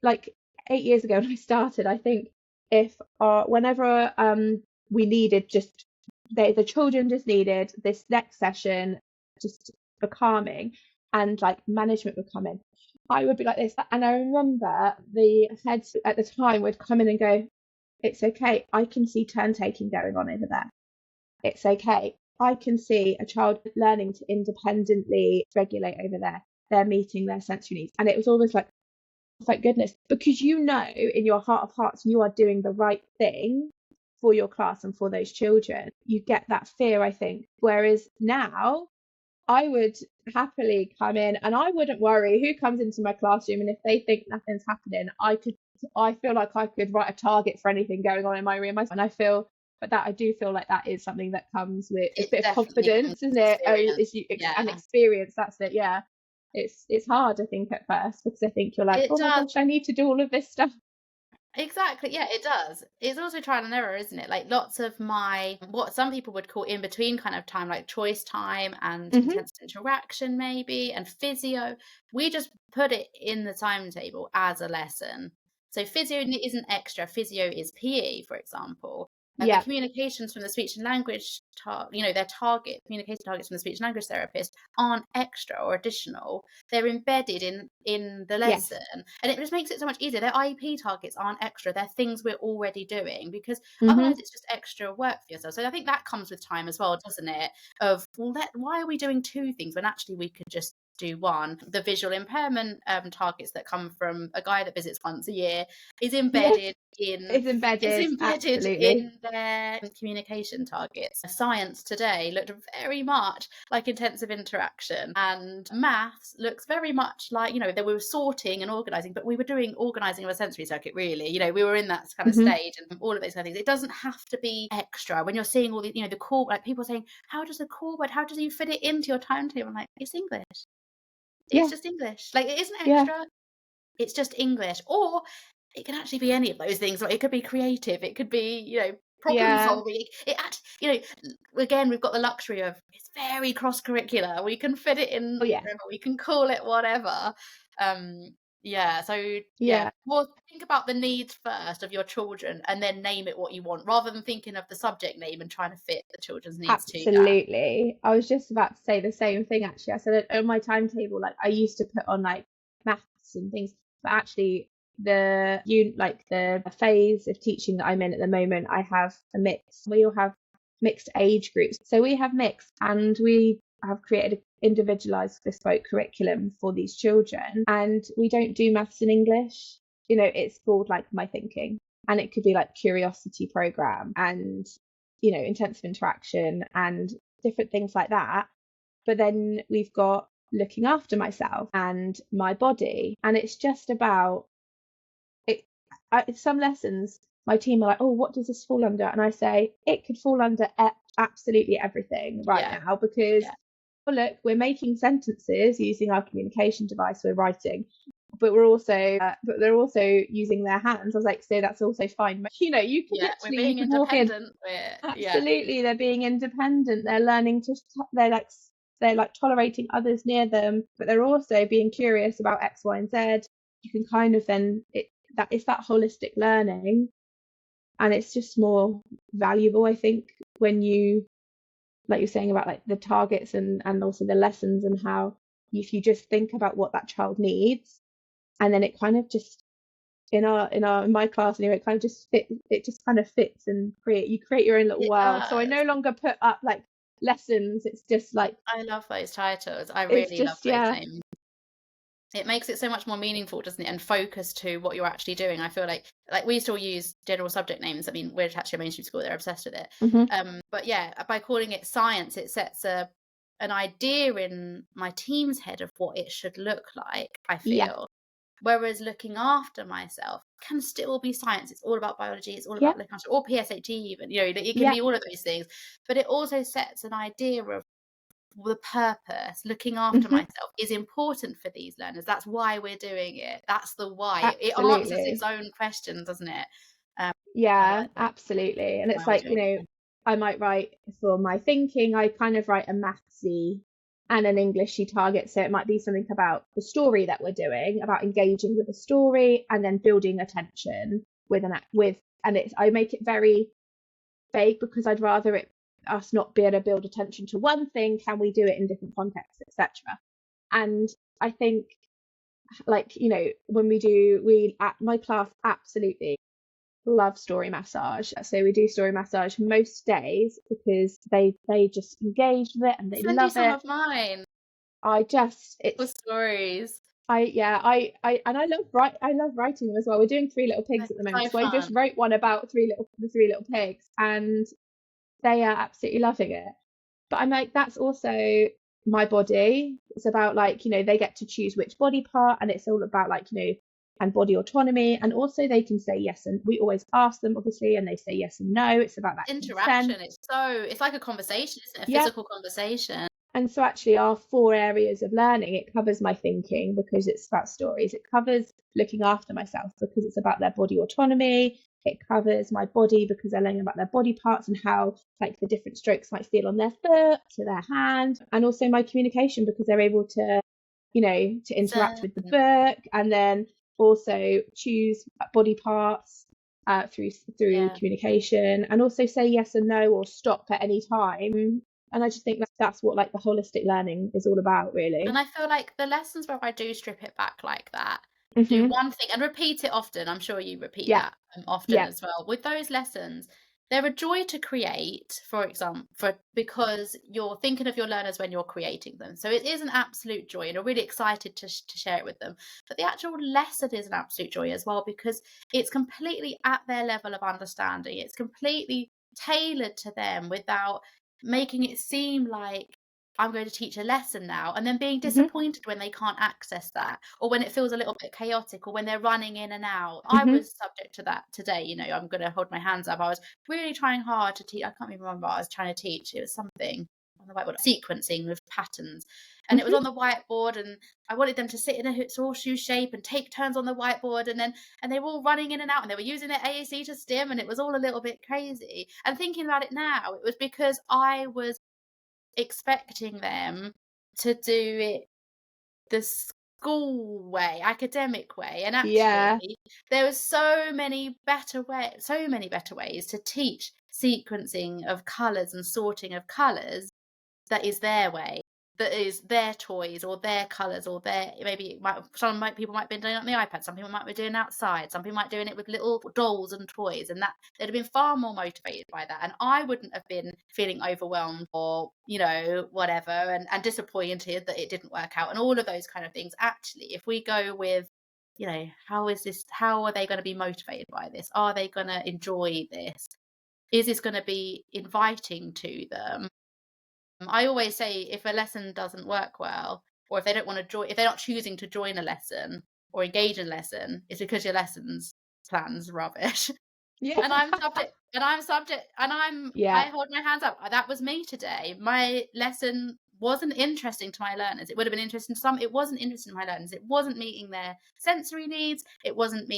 like 8 years ago when I started, I think if whenever we needed just the children just needed this next session just for calming, and like management would come in, I would be like this. And I remember the heads at the time would come in and go, it's okay, I can see turn taking going on over there. It's okay, I can see a child learning to independently regulate over there. They're meeting their sensory needs. And it was always like, thank goodness, because you know in your heart of hearts you are doing the right thing for your class and for those children. You get that fear, I think. Whereas now I would happily come in and I wouldn't worry who comes into my classroom, and if they think nothing's happening, I feel like I could write a target for anything going on in my room. And I do feel like that is something that comes with a It bit of definitely comes confidence, isn't with it? experience. And Yeah, experience, that's it. Yeah, it's hard, I think, at first, because I think you're like, it oh my does. gosh, I need to do all of this stuff. Exactly. Yeah, it does. It's also trial and error, isn't it? Like lots of my, what some people would call in between kind of time, like choice time and Hmm. intense interaction, maybe, and physio. We just put it in the timetable as a lesson. So physio isn't extra. Physio is PE, for example. And the Yeah. communications from the speech and language, their target communication targets from the speech and language therapist aren't extra or additional. They're embedded in the Yes. lesson, and it just makes it so much easier. Their IEP targets aren't extra, they're things we're already doing, because otherwise Hmm. it's just extra work for yourself. So I think that comes with time as well, doesn't it? Of, well, why are we doing two things when actually we could just do one? The visual impairment targets that come from a guy that visits once a year is Yes, embedded in it's is embedded. embedded Absolutely. in their communication targets. Science today looked very much like intensive interaction, and maths looks very much like, that we were sorting and organizing, but we were doing organizing of a sensory circuit, really. We were in that kind of Hmm. stage, and all of those kind of things. It doesn't have to be extra when you're seeing all the, the core, like people saying, how does the core word, how do you fit it into your timetable? I'm like, it's English. It's Yeah. just English. Like, it isn't Yeah. extra. It's just English. Or it can actually be any of those things. Like, it could be creative. It could be, problem Yeah. solving. It actually, again, we've got the luxury of, it's very cross curricular. We can fit it in Oh yeah. wherever, we can call it whatever. Um, yeah. So yeah, Yeah. well, think about the needs first of your children, and then name it what you want, rather than thinking of the subject name and trying to fit the children's needs to that. Absolutely. I was just about to say the same thing, actually. I said it on my timetable, like I used to put on like maths and things, but actually the phase of teaching that I'm in at the moment, I have a mix. We all have mixed age groups. So we have mixed, and we have created an individualized bespoke curriculum for these children. And we don't do maths and English. It's called like My Thinking. And it could be like curiosity program and intensive interaction and different things like that. But then we've got looking after myself and my body. And it's just about it. Some lessons, my team are like, oh, what does this fall under? And I say, it could fall under absolutely everything right Yeah. now, because, Yeah. well, look, we're making sentences using our communication device, we're writing, but they're also using their hands. I was like, so that's also fine. You can Yeah. We're literally, you being can walk in. independent. Yeah. Absolutely, they're being independent. They're learning to. They're like tolerating others near them, but they're also being curious about X, Y, and Z. You can kind of then that it's that holistic learning, and it's just more valuable, I think, when you, like you're saying about like the targets and also the lessons, and how if you just think about what that child needs, and then it kind of just in my class anyway, it kind of just fits and you create your own little It world. So I does. no longer put up like lessons. It's just like I love those titles. I it's really love just those yeah. names. It makes it so much more meaningful, doesn't it? And focus to what you're actually doing. I feel like we still use general subject names. I mean, we're actually a mainstream school, they're obsessed with it. Hmm. But yeah, by calling it science, it sets an idea in my team's head of what it should look like, I Yeah. feel. Whereas looking after myself can still be science. It's all about biology. It's all Yeah. about looking after, or PSHE even. It can Yeah. be all of those things. But it also sets an idea of the purpose. Looking after Hmm. myself is important for these learners. That's why we're doing it. That's the why. It answers its Absolutely. own questions, doesn't it? I Yeah, like that. absolutely. And Why it's we're like, doing it. I might write for my thinking, I kind of write a mathsy and an Englishy target. So it might be something about the story that we're doing, about engaging with the story and then building attention with and I make it very vague, because I'd rather it us not be able to build attention to one thing, can we do it in different contexts, etc. And I think, like, when we at my class absolutely love story massage. So we do story massage most days because they just engage with it and they Send you love some it. of mine It's with stories. I love writing them as well. We're doing Three Little Pigs It's at the moment, so so I just fun. wrote one about the three little pigs, and they are absolutely loving it. But I'm like, that's also my body. It's about, like, they get to choose which body part, and it's all about, like, and body autonomy. And also they can say yes, and we always ask them, obviously, and they say yes and no. It's about that consent. Interaction, it's like a conversation, isn't it? A Yeah. physical conversation. And so actually our 4 areas of learning, it covers my thinking because it's about stories. It covers looking after myself because it's about their body autonomy. It covers my body because they're learning about their body parts and how, like, the different strokes might feel on their foot to their hand. And also my communication because they're able to, to interact So, with the book, and then also choose body parts through yeah. communication, and also say yes and no or stop at any time. And I just think that's what, like, the holistic learning is all about, And really. I feel like the lessons where I do strip it back like that, do Hmm. one thing and repeat it often. I'm sure you repeat Yeah, that often yeah. as well. With those lessons, they're a joy to create, for example, because you're thinking of your learners when you're creating them. So it is an absolute joy, and you're really excited to share it with them. But the actual lesson is an absolute joy as well because it's completely at their level of understanding. It's completely tailored to them without making it seem like I'm going to teach a lesson now, and then being Hmm. disappointed when they can't access that, or when it feels a little bit chaotic, or when they're running in and out. I Hmm. was subject to that today. I'm going to hold my hands up. I was really trying hard to teach. I can't even remember what I was trying to teach. It was something on the whiteboard, sequencing with patterns. And it was Hmm. on the whiteboard, and I wanted them to sit in a horseshoe shape and take turns on the whiteboard, and they were all running in and out, and they were using their AAC to stim, and it was all a little bit crazy. And thinking about it now, it was because I was expecting them to do it the school way, academic way, and actually Yeah, there was so many better ways to teach sequencing of colours and sorting of colours that is their way, that is their toys or their colours or their maybe it might people might be doing it on the iPad, some people might be doing it outside, some people might be doing it with little dolls and toys, and that they'd have been far more motivated by that. And I wouldn't have been feeling overwhelmed or, whatever, and disappointed that it didn't work out and all of those kind of things. Actually, if we go with, how are they going to be motivated by this? Are they going to enjoy this? Is this going to be inviting to them? I always say if a lesson doesn't work well, or if they don't want to join, if they're not choosing to join a lesson or engage in a lesson, it's because your lessons plan's rubbish. yeah. I Yeah, hold my hands up. That was me today. My lesson wasn't interesting to my learners. It would have been interesting to some. It wasn't interesting to my learners. It wasn't meeting their sensory needs. It wasn't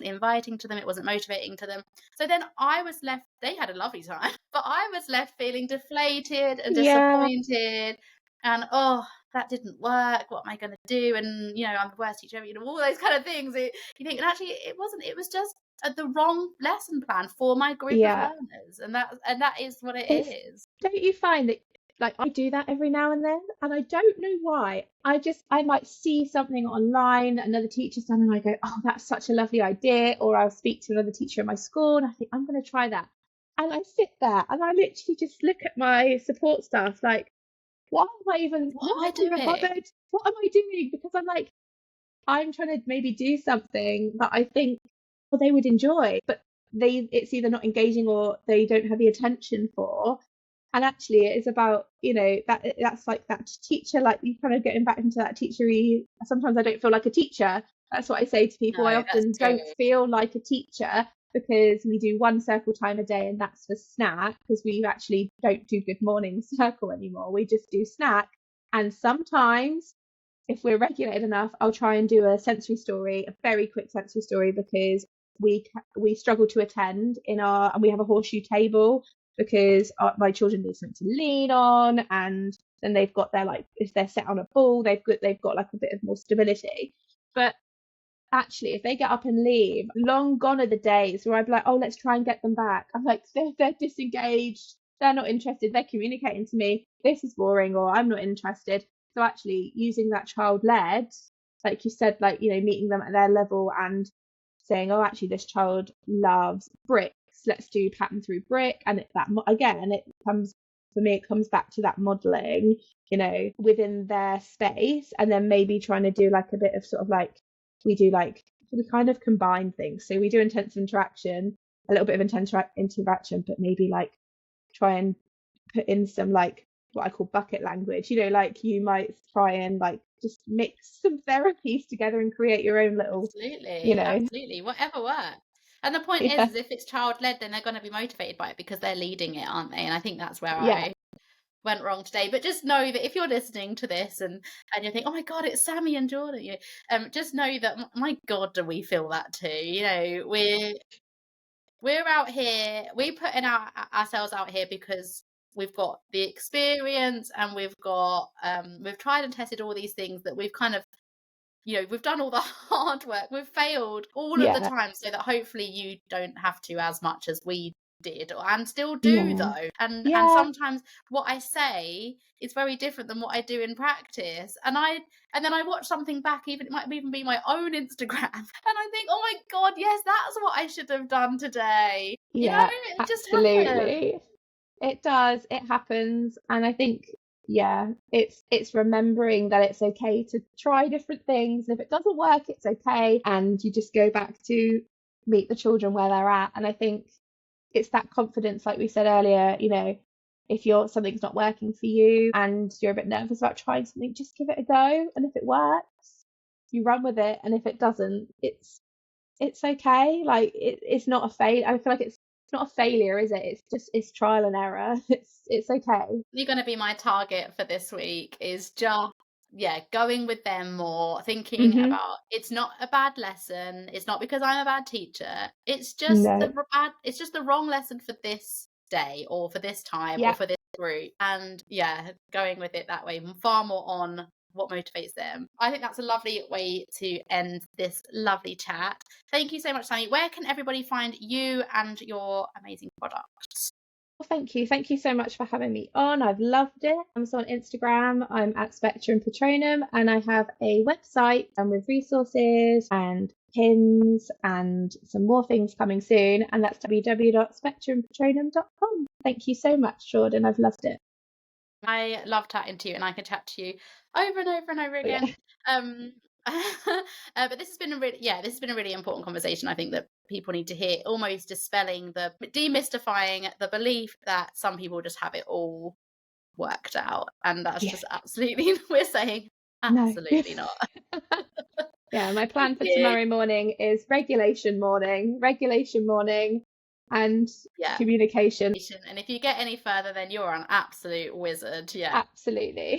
inviting to them. It wasn't motivating to them. So then I was left, they had a lovely time, but I was left feeling deflated and yeah, disappointed and, oh, that didn't work. What am I going to do? And, I'm the worst teacher ever, all those kind of things. You think, and actually it wasn't, it was just the wrong lesson plan for my group of yeah. learners. And that is what it It's is. Don't you find that, like, I do that every now and then, and I don't know why. I might see something online another teacher's done, and I go, oh, that's such a lovely idea. Or I'll speak to another teacher in my school, and I think I'm going to try that. And I sit there and I literally just look at my support staff like, What why am I have you even doing? bothered? What am I doing? Because I'm like, I'm trying to maybe do something that I think, well, they would enjoy, but it's either not engaging or they don't have the attention for. And actually it is about, that's like that teacher, like you kind of getting back into that teachery. Sometimes I don't feel like a teacher. That's what I say to people. I No, that's often true. don't feel like a teacher because we do one circle time a day, and that's for snack, because we actually don't do good morning circle anymore. We just do snack. And sometimes, if we're regulated enough, I'll try and do a sensory story, a very quick sensory story, because we struggle to attend and we have a horseshoe table because my children need something to lean on, and then they've got their, like, if they're set on a ball, they've got like a bit of more stability. But actually, if they get up and leave, long gone are the days where I'd be like, oh, let's try and get them back. I'm like, they're disengaged. they're not interested. They're communicating to me, this is boring, or I'm not interested. So actually using that child led, like you said, like, you know, meeting them at their level and saying, oh, actually this child loves bricks, let's do pattern through brick. And again, it comes, for me, it comes back to that modeling, you know, within their space, and then maybe trying to do like a bit of sort of like, we kind of combine things. So we do intensive interaction, a little bit of intense interaction, but maybe like try and put in some like what I call bucket language, you know, like you might try and like just mix some therapies together and create your own little, you Absolutely, know. absolutely, whatever works. And the point Yeah, is if it's child-led, then they're gonna be motivated by it because they're leading it, aren't they? And I think that's where yeah, I went wrong today. But just know that if you're listening to this and you think, "Oh my God, it's Sammie and Jordan," just know that my God, do we feel that too? You know, we're out here, we put in ourselves out here because we've got the experience and we've tried and tested all these things that we've kind of, we've done all the hard work. We've failed all of the yeah, time so that hopefully you don't have to as much as we did and still do yeah, though. And yeah, sometimes what I say is very different than what I do in practice. And then I watch something back, even it might even be my own Instagram, and I think, "Oh my God, yes, that's what I should have done today." yeah, It just happens. absolutely. It does, it happens. And I think, yeah, it's remembering that it's okay to try different things. And if it doesn't work, it's okay. And you just go back to meet the children where they're at. And I think it's that confidence, like we said earlier, you know, if something's not working for you and you're a bit nervous about trying something, just give it a go. And if it works, you run with it. And if it doesn't, it's okay. Like it's not a fail. I feel like it's not a failure, is it? It's trial and error. It's okay. You're gonna be my target for this week is just, yeah, going with them more, thinking Mhm. about it's not a bad lesson, it's not because I'm a bad teacher, No. it's just the wrong lesson for this day or for this time or Yeah. for this group. And yeah, going with it that way, far more on what motivates them. I think that's a lovely way to end this lovely chat. Thank you so much, Sammie. Where can everybody find you and your amazing products? Well, thank you. Thank you so much for having me on. I've loved it. I'm so on Instagram. I'm at Spectrum Patronum, and I have a website with resources and pins and some more things coming soon. And that's www.spectrumpatronum.com. Thank you so much, Jordan. I've loved it. I love chatting to you, and I can chat to you over and over and over Oh, yeah. again. Um, but this has been a really important conversation. I think that people need to hear, almost demystifying the belief that some people just have it all worked out, and that's Yeah. just absolutely we're saying No. absolutely not. Yeah, my Thank plan for you. tomorrow morning is regulation morning, and Yeah. communication. And if you get any further, then you're an absolute wizard. Yeah. Absolutely.